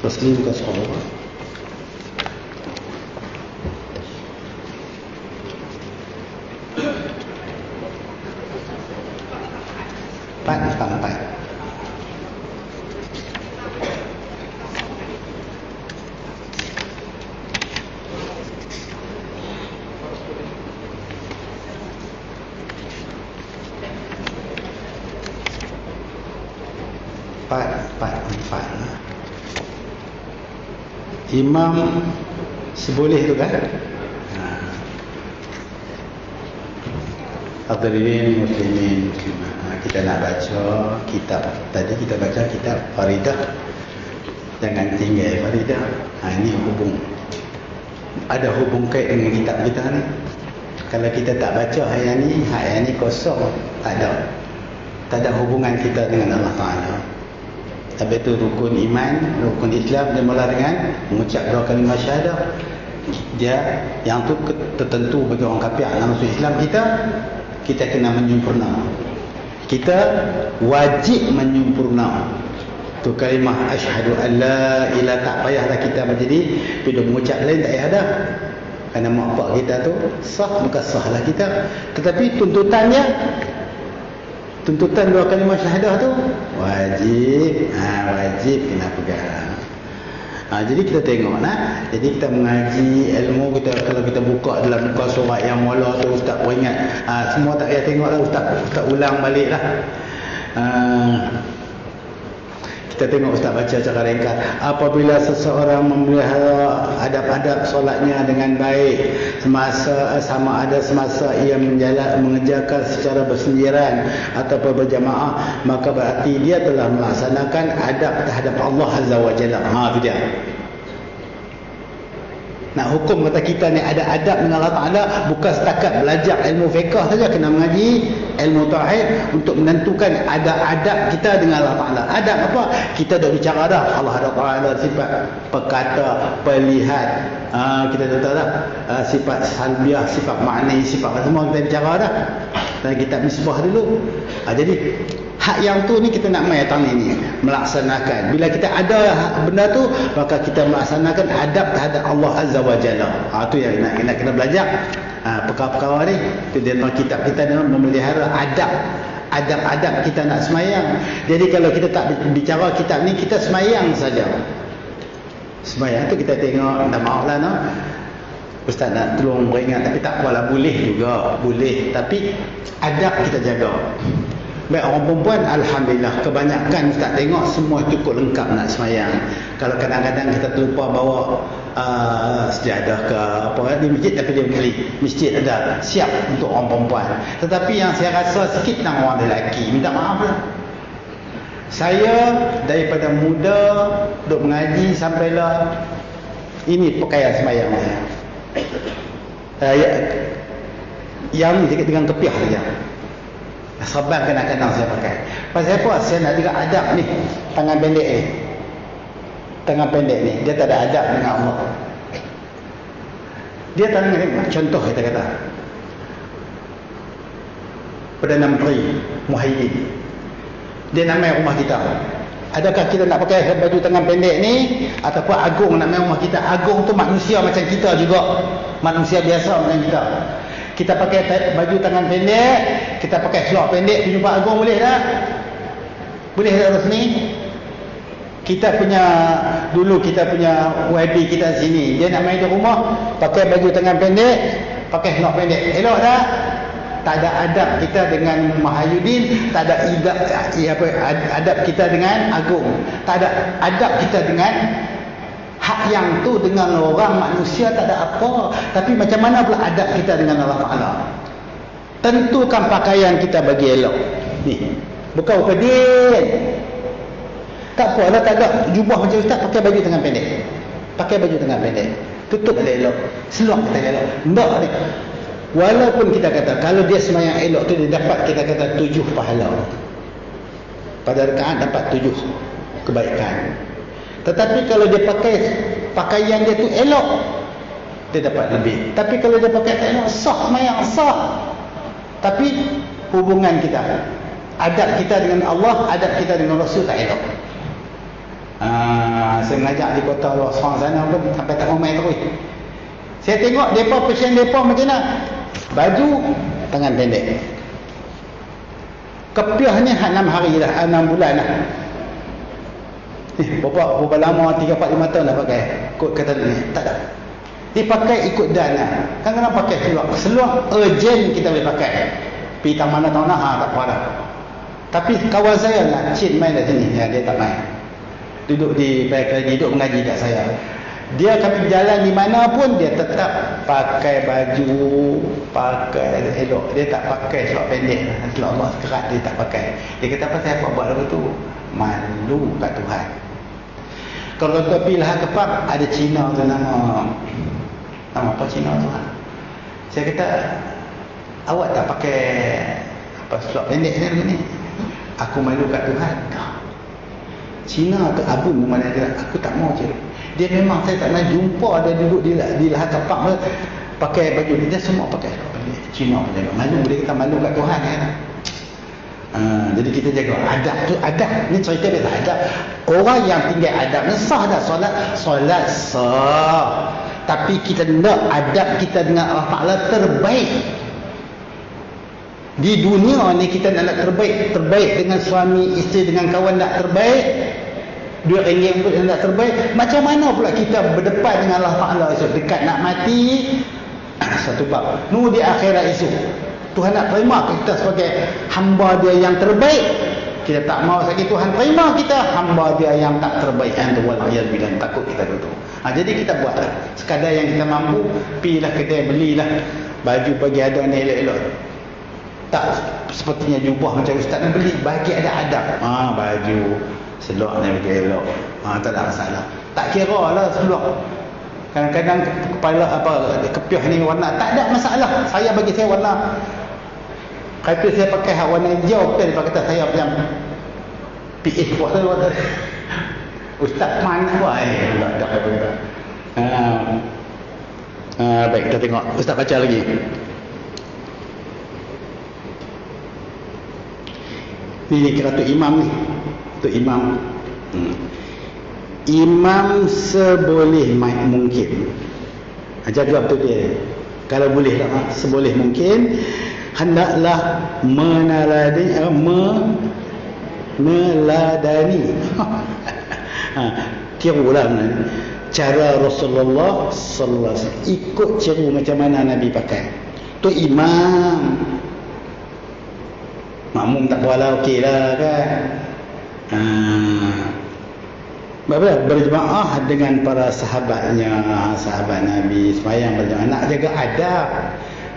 Taslim ke sekolah. Empat. Empat. Imam seboleh tu kan? Hadirin muslimin muslimat, kita nak baca kitab. Tadi kita baca kitab Faridah. Jangan tinggal Faridah. Ini ada hubung kait dengan kitab kita ni. Kalau kita tak baca ayat ni kosong, tak ada hubungan kita dengan Allah Ta'ala. Habis tu rukun iman, rukun Islam dia mula dengan mengucap dua kalimah syahadah. Dia yang tu tertentu bagi orang kafir nak masuk Islam, kita kena menyempurna. Kita wajib menyempurna tu kalimah asyhadu an la ilaha, tak payahlah kita menjadi bila mengucap lain tak payah dah. Kerana mak pak kita tu sah, maka sahlah kita. Tetapi tuntutan dua kalimah syahadah tu wajib. Wajib kena pegang. Jadi kita tengok jadi kita mengaji ilmu kita. Kalau kita buka dalam muka surat yang mula tu, ustaz peringat semua tak payah tengok lah, ustaz ulang balik lah. Kita tengok ustaz baca cara ringkas. Apabila seseorang memelihara adab-adab solatnya dengan baik, sama ada semasa ia mengerjakan secara bersendirian ataupun berjamaah, maka berarti dia telah melaksanakan adab terhadap Allah Azza wa Jalla. Itu dia. Nak hukum kata kita ni ada adab dengan Allah Ta'ala, bukan setakat belajar ilmu fiqh saja, kena mengaji ilmu tauhid untuk menentukan ada adab kita dengan Allah Ta'ala. Adab apa? Kita dah bicara dah. Allah Ta'ala sifat perkata, perlihat, kita dah tahu dah, sifat salbiah, sifat maknai, sifat semua kita bicara dah dalam kitab Misbah dulu. Jadi hak yang tu ni kita nak main datang ni melaksanakan. Bila kita ada benda tu, maka kita melaksanakan adab terhadap Allah Azza wa Jalla. Tu yang nak kena belajar. Perkara-perkara ni tu dia dalam kitab kita dalam memelihara adab kita nak semayang. Jadi kalau kita tak bicara kitab ni, kita semayang saja. Semayang tu kita tengok, dah maaf lah ustaz nak tolong beringat, tapi tak apalah, boleh juga, boleh, tapi adab kita jaga. Baik orang perempuan, alhamdulillah kebanyakan ustaz tengok semua cukup lengkap nak semayang. Kalau kadang-kadang kita terlupa bawa sejadah ke apa di masjid, tapi dia beli masjid ada siap untuk orang perempuan. Tetapi yang saya rasa sikit tentang orang lelaki, minta maaf lah. Saya daripada muda duk mengaji sampailah ini pakaian semayang saya. Yang ni sikit dengan kepiah saja. Sebab kadang-kadang saya pakai. Pasal apa? Saya nak juga adab ni. Tangan pendek ni. Dia tak ada adab dengan Allah. Dia tangan ni. Contoh kita kata. Perdana Menteri Muhyiddin. Dia nak main rumah kita. Adakah kita nak pakai baju tangan pendek ni? Ataupun Agung nak main rumah kita? Agung tu manusia macam kita juga. Manusia biasa macam kita. Kita pakai baju tangan pendek, kita pakai seluar pendek, pergi jumpa Agung boleh tak? Boleh tak kat sini? Dulu kita punya YB kita sini, dia nak main di rumah, pakai baju tangan pendek, pakai seluar pendek. Elok tak? Tak ada adab kita dengan Muhyiddin, tak ada adab kita dengan Agung. Tak ada adab kita dengan hak yang tu dengan orang manusia tak ada apa. Tapi macam mana pula adab kita dengan Allah Ta'ala? Tentukan pakaian kita bagi elok. Ni, bukan upedin. Tak apa lah, tak ada jubah macam ustaz, pakai baju tangan pendek. Pakai baju tangan pendek. Tutup elok. Seluar kita elok. Tak ni. Walaupun kita kata, kalau dia semayang elok tu, dia dapat kita kata 7 pahala. Pada rakaat dapat 7 kebaikan. Tetapi kalau dia pakai pakaian dia tu elok, dia dapat lebih. Tapi kalau dia pakai tak elok, sah semayang, sah. Tapi hubungan kita, adab kita dengan Allah, adab kita dengan Rasul tak elok. Saya mengajak di kota luar sana pun sampai tak mau main terus. Saya tengok mereka passion mereka macam mana. Baju tangan pendek. Kepiah ni 6 hari dah, 6 bulan dah. Berapa lama 3-4-5 tahun dah pakai. Kod kata ni tak ada. Dia pakai ikut dan lah. Kadang-kadang pakai seluar. Seluar urgent kita boleh pakai. Pergi tak mana tahu nak, tak apa dah. Tapi kawan saya nak cik main kat sini. Ya, dia tak main. Duduk di duduk mengaji kat saya. Dia kami berjalan di mana pun dia tetap pakai baju, pakai elok. Dia tak pakai seluar pendek. Seluar Allah kerat dia tak pakai. Dia kata apa saya buat lagu tu? Malu kat Tuhan. Kalau topi lah kepak ada Cina tu nama apa Cina tu? Saya kata awak tak pakai apa seluar pendek ni? Aku malu kat Tuhan. Cina ke Abun mana dia? Aku tak mau je. Dia memang saya tak nak jumpa dia duduk di lahan tapak pakai baju dia semua pakai Cina pun jaga malu. Dia kata malu kat Tuhan kan. Jadi kita jaga adab tu. Adab ni cerita dia adab. Orang yang tinggal adab ni sah dah solat sah. Tapi kita nak adab kita dengan Allah Ta'ala terbaik. Di dunia ni kita nak terbaik dengan suami, isteri, dengan kawan nak terbaik. RM2 pun nak terbaik. Macam mana pula kita berdepan dengan Allah Ta'ala esok, dekat nak mati? Satu bab. Di akhirat esok Tuhan nak terima kita sebagai hamba dia yang terbaik. Kita tak mau sakit Tuhan terima kita hamba dia yang tak terbaik. Wal'iyadzubillah, takut kita duduk. Jadi kita buatlah sekadar yang kita mampu. Pergilah kedai, belilah baju bagi ada ni elok-elok. Tak sepertinya jubah macam ustaz nak beli, bagi ada adab. Baju seluar ni bagi elok. Tak ada masalah. Tak kira lah seluar. Kadang-kadang kepala kepiah ni warna tak ada masalah. Saya bagi saya warna. Kata saya pakai warna hijau, betul dia kata saya macam PH buat saya. Ustaz mana buat? Baik, kita tengok. Ustaz baca lagi. Ini kira tu imam ni. Tu imam. Imam seboleh mungkin. Jaga betul dia. Kalau boleh tak, seboleh mungkin hendaklah meneladani tirulah cara Rasulullah sallallahu alaihi wasallam, ikut tiru macam mana Nabi pakai. Tu imam. Makmum tak boleh okeylah kan. Berjemaah dengan para sahabatnya, sahabat Nabi sembahyang berjemaah, nak jaga adab.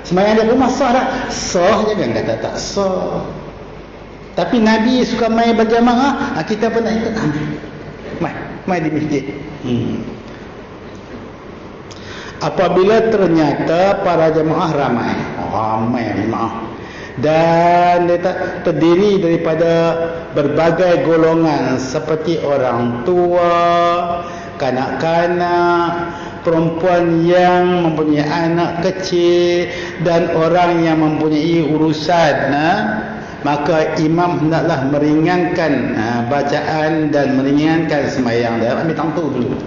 Sembahyang di rumah sah tak? Sah je kan, kata tak sah. Tapi Nabi suka main berjemaah, kita pun nak ikut. Main di masjid. Apabila ternyata para jemaah ramai jemaah, dan dia terdiri daripada berbagai golongan seperti orang tua, kanak-kanak, perempuan yang mempunyai anak kecil, dan orang yang mempunyai urusan, maka imam hendaklah meringankan bacaan dan meringankan sembahyang dia. Ambil tangtu dulu.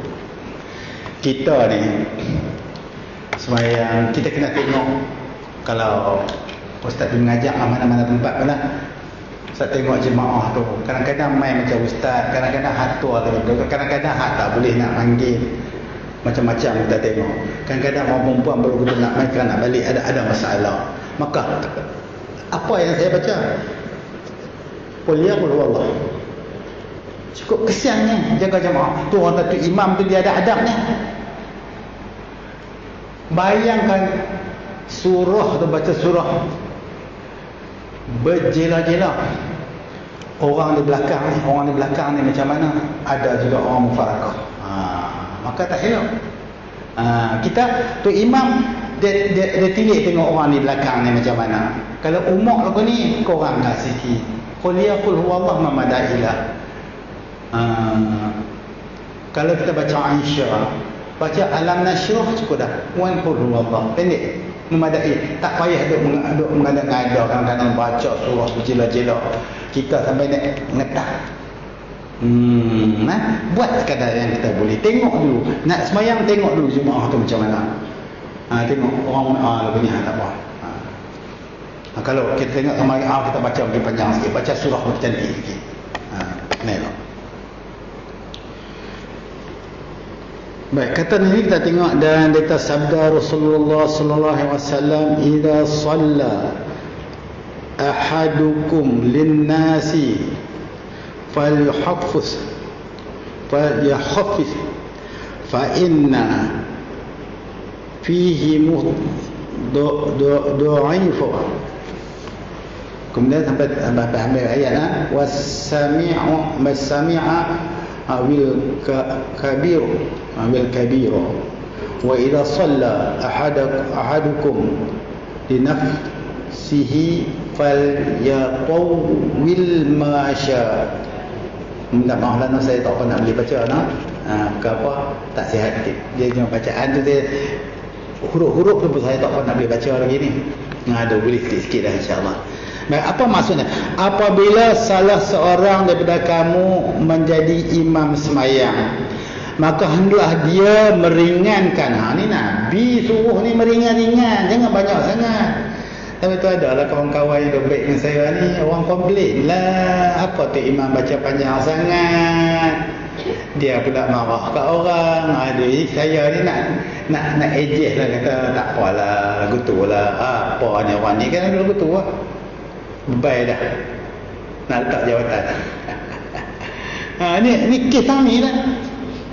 Kita ni sembahyang, kita kena tengok. Kalau ustaz tu mengajak mana-mana tempat pula, ustaz tengok jemaah tu kadang-kadang main macam ustaz, kadang-kadang hatua tu, kadang-kadang tak boleh nak panggil, macam-macam kita tengok. Kadang-kadang orang perempuan baru kita nak main, nak balik ada masalah. Maka apa yang saya baca, qul ya qul wallah, cukup kesiannya jaga jemaah tu. Orang tu imam tu dia ada adabnya. Bayangkan surah tu, baca surah berjela-jela, orang di belakang ni macam mana? Ada juga orang mufarakah. Maka tak elok. Kita tu imam dia tilik tengok orang di belakang ni macam mana. Kalau umak lagu ni korang kat sikit, qul ya qul huwallahu ma madailah. Kalau kita baca Aisyah, baca alam nasyrah cukup dah. Wan qul huwallahu, pendek, memadai. Tak payah duk mengada-ngada kadang-kadang baca surah berjela-jela. Kita sampai nak ngetah. Buat sekadar yang kita boleh. Tengok dulu. Nak semayang, tengok dulu jemaah tu macam mana. Tengok orang lagunya tak apa. Kalau kita tengok sama kita baca lebih panjang sikit, baca surah lebih cantik sikit. Tengok. Baik, kata ni kita tengok dan kita sabda Rasulullah sallallahu alaihi wasallam, "Idza shalla ahadukum lin-nasi falyuhaffis fa inna fihi du'aifu." Kemudian sampai ambil ayat was-sami'a awil kabiru wa idza shalla ahadukum li nafsihi falyatawwil ma syaa. Minta maaf lah, saya tak pernah boleh baca apa tak sihat sikit. Dia cuma bacaan tu dia huruf-huruf tu saya tak pernah boleh baca lagi ni. Ada boleh sikit-sikit dah insya-Allah. Baik, apa maksudnya? Apabila salah seorang daripada kamu menjadi imam semayang, maka hendaklah dia meringankan. Ni Nabi suruh ni meringan-ringan, jangan banyak sangat. Tapi tu adalah kawan-kawan yang dah baik dengan saya ni, orang komplain lah, apa tu imam baca panjang sangat. Dia pula marah kat orang. Aduh, saya ni nak ejeh lah, kata tak apalah, lagu tu lah. Apa ni orang ni kan lagu tu lah. Baik dah. Nak letak jawatan. Ni kes kami lah.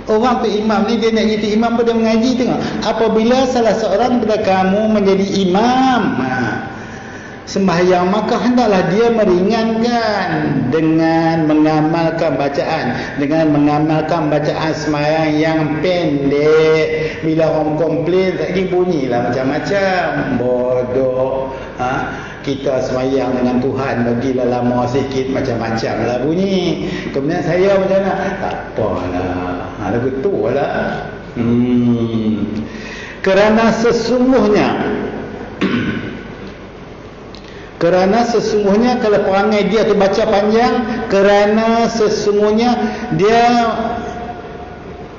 Orang tu imam ni, dia nak jadi imam pada mengaji, tengok. Apabila salah seorang daripada kamu menjadi imam sembahyang, maka hendaklah dia meringankan dengan mengamalkan bacaan sembahyang yang pendek. Bila orang komplain lagi bunyilah macam-macam. Bodoh. Kita sembahyang dengan Tuhan, bagilah lama sikit, macam-macam lah bunyi. Kemudian saya macam mana? Tak apalah, lagu tu lah. Kerana sesungguhnya kalau perangai dia tu baca panjang, kerana sesungguhnya dia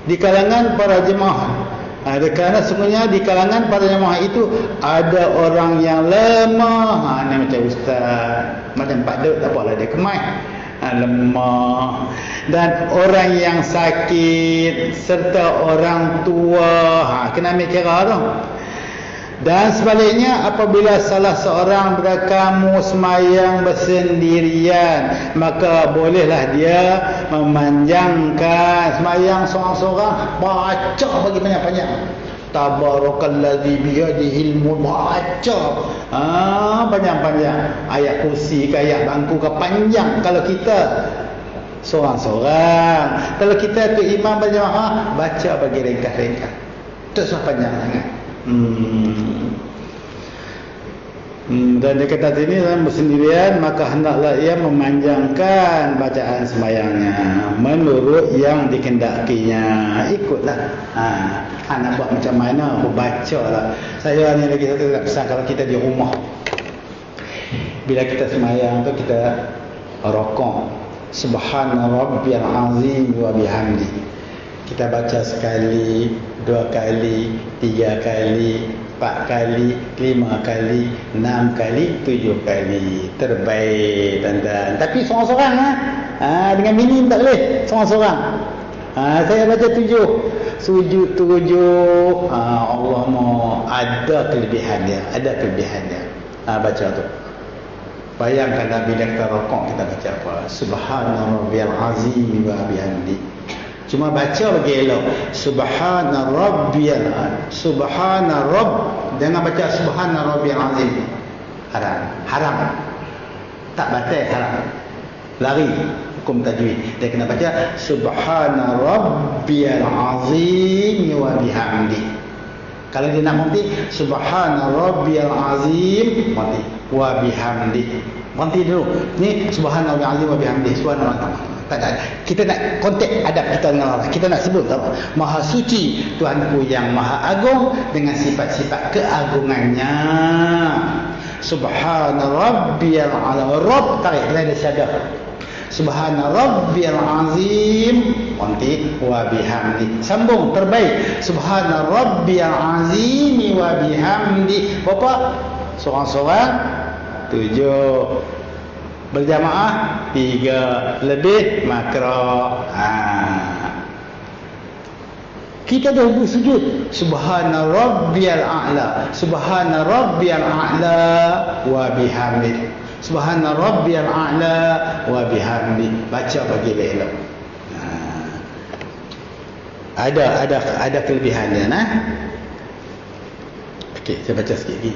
di kalangan para jemaah, kerana sesungguhnya di kalangan para jemaah itu ada orang yang lemah. Ni macam ustaz, macam Pak Daud, tak apalah dia kemai, lemah, dan orang yang sakit serta orang tua. Kena ambil kira tu. Dan sebaliknya, apabila salah seorang daripada kamu semayang bersendirian, maka bolehlah dia memanjangkan semayang seorang-seorang, baca bagi banyak-banyak. Tabarakalladzi biyadihil mulk, baca panjang-panjang. Ayat kursi ke ayat bangku ke panjang kalau kita seorang-seorang. Kalau kita tu imam berjemaah, baca bagi ringkas-ringkas. Tak usah panjang sangat. Dan dia kata sini dalam bersendirian, maka hendaklah ia memanjangkan bacaan sembahyangnya menurut yang dikendakinya. Ikutlah. Nak buat macam mana, baca lah. Saya ni lagi satu nak pesan, kalau kita di rumah, bila kita sembahyang tu kita rokok Subhana Rabbiyal Azim wa bihamdi. Kita baca sekali, 2 kali, 3 kali, 4 kali, 5 kali, 6 kali, 7 kali. Terbaik, tuan-tuan. Tapi seorang-seorang dengan minim tak boleh. Seorang-seorang. Saya baca 7. Sujud 7. Allah mau ada kelebihan dia. Ada kelebihan dia. Baca tu. Bayangkanlah bila kita rokok, kita baca apa? Subhana Rabbiyal Azim wa bihamdi. Cuma baca bagi elok. Subhana Rabbiyal Subhana Rabb. Jangan baca Subhana Rabbiyal Azim. Haram. Tak batal, haram. Lari hukum tajwid. Dia kena baca Subhana Rabbiyal Azim wa bihamdi. Kalau dia nak mati, Subhana Rabbiyal Azim mati wa bihamdi. Mati dulu. Ni Subhana Rabbiyal Azim wa bihamdi. Subhanallah. Tak ada. Kita nak kontak adab kita dengan Allah. Kita nak sebut apa? Maha suci Tuhanku yang maha agung dengan sifat-sifat keagungannya. Subhana rabbiyal a'la. Rabb tarik lain syadah. Subhana rabbiyal azim nanti wa bihamdi. Sambung terbaik. Subhana rabbiyal azim wa bihamdi. Berapa? Seorang-seorang 7. Berjamaah 3. Lebih makro. Kita dah bersujud. Subhana rabbiyal a'la. Subhana rabbiyal a'la wa bihamdi. Subhana rabbiyal a'la wa bihamdi. Baca bagi elok. Ada kelebihannya nah. Okey, saya baca sikit lagi.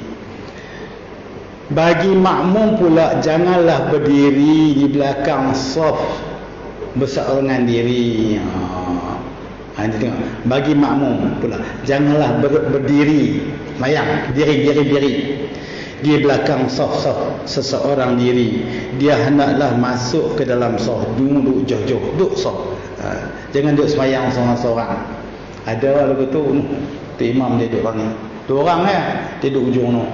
Bagi makmum pula janganlah berdiri di belakang saf berseorangan diri. Ini tengok. Bagi makmum pula janganlah berdiri mayang diri di belakang saf-saf seseorang diri. Dia hendaklah masuk ke dalam saf, duduk jauh-jauh, duduk saf. Jangan duduk sembahyang seorang-seorang. Ada orang begitu, tu imam dia duduk orang ni. Dua orang dia duduk ujung tu.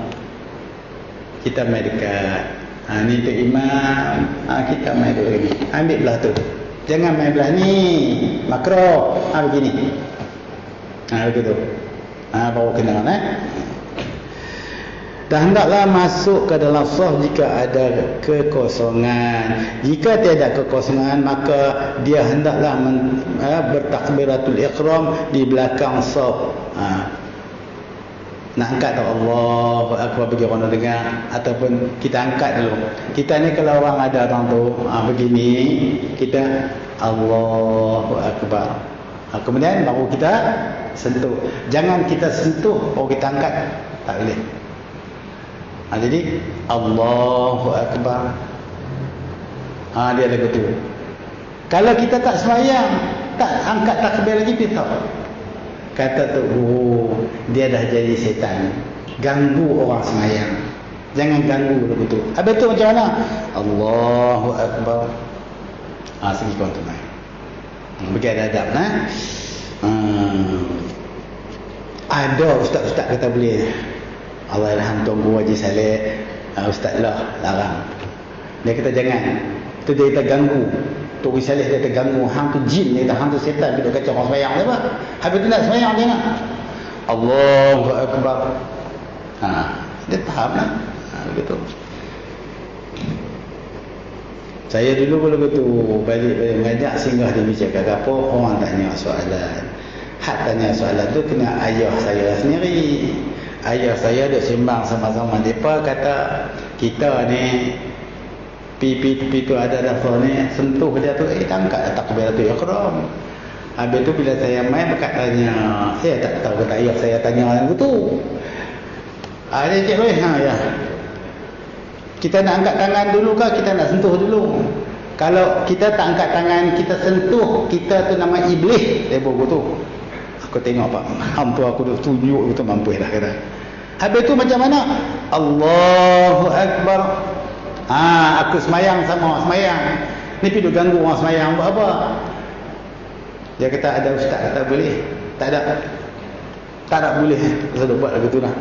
Kita mai dekat. Ni tu imam, kita mai duduk ni. Ambil belah tu. Jangan main belah ni. Makro. Begini. Begitu. Baru kenal Dan hendaklah masuk ke dalam saf jika ada kekosongan. Jika tiada kekosongan, maka dia hendaklah bertakbiratul ihram di belakang saf. Nak angkat tak Allahu Akbar bagi orang dengar, ataupun kita angkat dulu. Kita ni kalau orang ada orang tu begini, kita Allahu Akbar. Kemudian baru kita sentuh. Jangan kita sentuh baru kita angkat. Tak boleh. Jadi Allahu Akbar. Dia lagu tu. Kalau kita tak sembahyang, tak angkat takbir lagi, kita kata tu dia dah jadi setan, ganggu orang sembahyang. Jangan ganggu lagu tu. Habis tu macam mana? Allahu Akbar. Segi kau tu mai. Bagi ada adab Ada ustaz-ustaz kata boleh. Allah ilham Tuanku Haji Saleh, ustaz lah larang. Dia kata jangan. Tu dia kata ganggu. Tok Haji Saleh dia kata ganggu. Hang tu jin, dia kata hang tu setan, duduk kacau orang sembahyang apa? Habis tu nak sembahyang dia nak. Allahu Akbar. Dia faham lah. Begitu. Saya dulu begitu balik mengajak singgah di Malaysia apa orang tanya soalan. Hak tanya soalan tu kena ayah saya sendiri. Ayah saya duk sembang sama-sama depa kata kita ni pipi tu ada daftar ni sentuh dia tu tangkap takbiratul ihram. Habis tu bila saya main berkatanya, saya tak tahu kata ayah saya tanya orang tu. Dia cakap ya. Kita nak angkat tangan dulu ke kita nak sentuh dulu? Kalau kita tak angkat tangan, kita sentuh, kita tu nama iblis. Dia buat tu. Aku tengok Pak, mampu aku dah tunjuk tu mampu dah kata. Habis tu macam mana? Allahu Akbar. Aku semayang sama semayang. Ni pergi ganggu orang semayang buat apa? Dia kata ada ustaz kata boleh. Tak ada boleh. Saya buat lagu tu lah.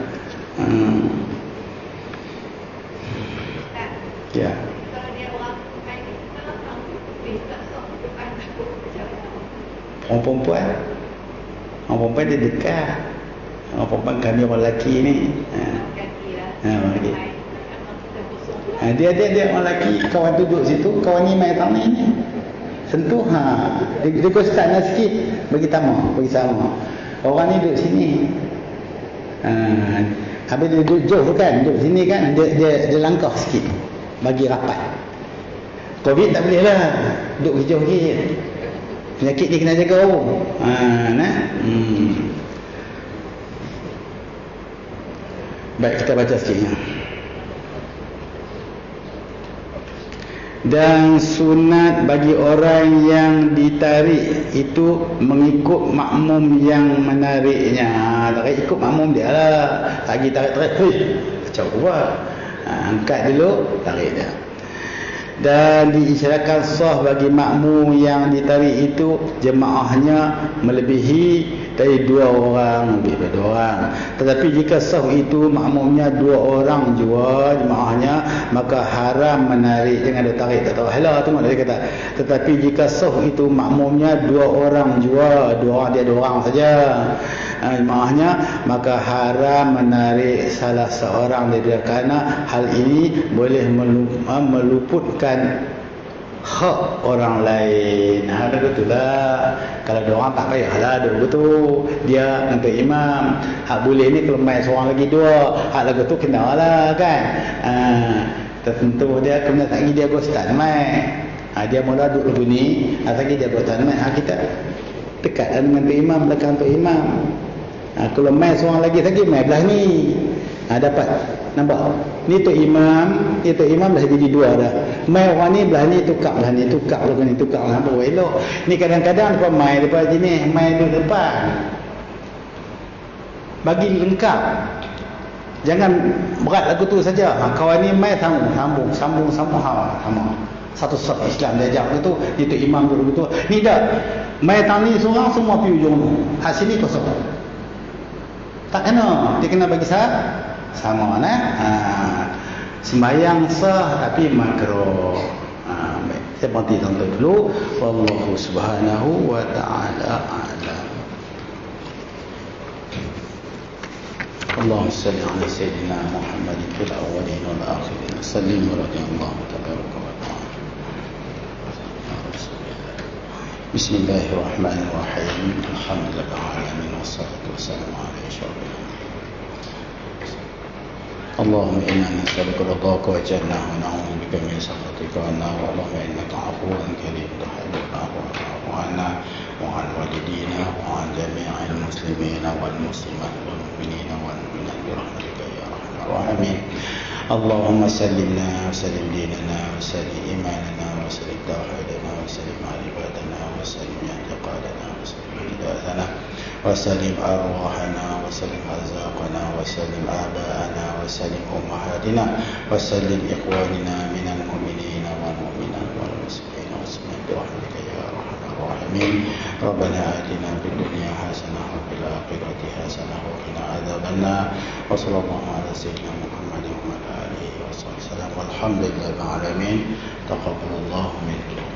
Ya. Orang perempuan dia dekat. Orang perempuan kami orang lelaki ni. Dia orang lelaki, kawan tu duduk situ, kawan ni main tangan ni. Sentuh dia kostan sikit, bagi sama. Orang ni duduk sini. Habis dia duduk jauh kan, duduk sini kan, dia langkah sikit bagi rapat. Covid tak boleh lah, duduk jauh sikit. Penyakit ni kena jaga Baik, kita baca sikitnya. Dan sunat bagi orang yang ditarik itu mengikut makmum yang menariknya. Tarik ikut makmum dia lah. Lagi tarik-tarik, kacau buat. Angkat dulu, tarik dia. Dan diisyaratkan sah bagi makmum yang ditarik itu jemaahnya melebihi Tapi 2 orang lebih daripada 2 orang. Tetapi jika saf itu makmumnya 2 orang jua jemaahnya, maka haram menarik. Jangan ada tarik tak tahu hala tu dia kata. Tetapi jika saf itu makmumnya 2 orang jua, 2 orang dia 2 orang saja jemaahnya, maka haram menarik salah seorang daripada, kerana hal ini boleh meluputkan hak orang lain. Ada betullah. Kalau ada orang tak payahlah ada betul. Dia untuk imam. Hak boleh ni kalau main seorang lagi 2, hak lagu tu kenalah kan. Tertentu dia kena tak dia ustaz main. Dia mula duduk lagu ni, lagi dia ustaz main. Kita dekat dengan tu imam, belakang tu imam. Kalau main seorang lagi main belah ni. Dapat nampak. Ni tu imam dah jadi 2 dah. Mai orang ni belah ni tukar belah ni, tukar belah ni, tukar nampak elok. Ni kadang-kadang depa mai depa sini, mai duduk depan. Bagi lengkap. Jangan berat lagu tu saja. Kawan ni mai sambung sama. Satu Islam dia ajak begitu, ni tu imam duduk begitu. Ni dah mai tang ni seorang semua pergi ujung tu. Hak sini kosong. Tak kena. Dia kena bagi sama sembahyang sah tapi makruh. Baik, saya berhenti tonton dulu. Wallahu subhanahu wa ta'ala a'lam. Allahumma salli ala sayyidina Muhammadin fil awwalin wal akhirin. Sallim radhiyallahu tabaraka wa ta'ala. Bismillahirrahmanirrahim. Alhamdulillahil alamin wassalatu wassalamu ala asyrafil اللهم إنا نسألك رضاك وجنة ونعوذ بك من سخطك والنار. اللهم إنك عفو كريم تحب العفو فاعف عنا وعن والدينا وعن جميع المسلمين والمسلمات والمؤمنين والمؤمنات برحمتك يا أرحم الراحمين. اللهم سلمنا وسلم ديننا وسلم إيماننا وسلم توحيدنا وسلم عبادنا وسلم اعتقادنا وسلم هدايتنا وسلم أرواحنا وسلم أرزاقنا وسلم آباءنا وسلم أمهاتنا وسلم إخواننا من المؤمنين والمؤمنات والمسلمين والمسلمات برحمتك يا أرحم الراحمين. ربنا آتنا في الدنيا حسنة وفي الآخرة حسنة وقنا عذاب النار. وصلى الله على سيدنا محمد وعلى آله وصحبه وسلم والحمد لله رب العالمين. تقبل الله منكم.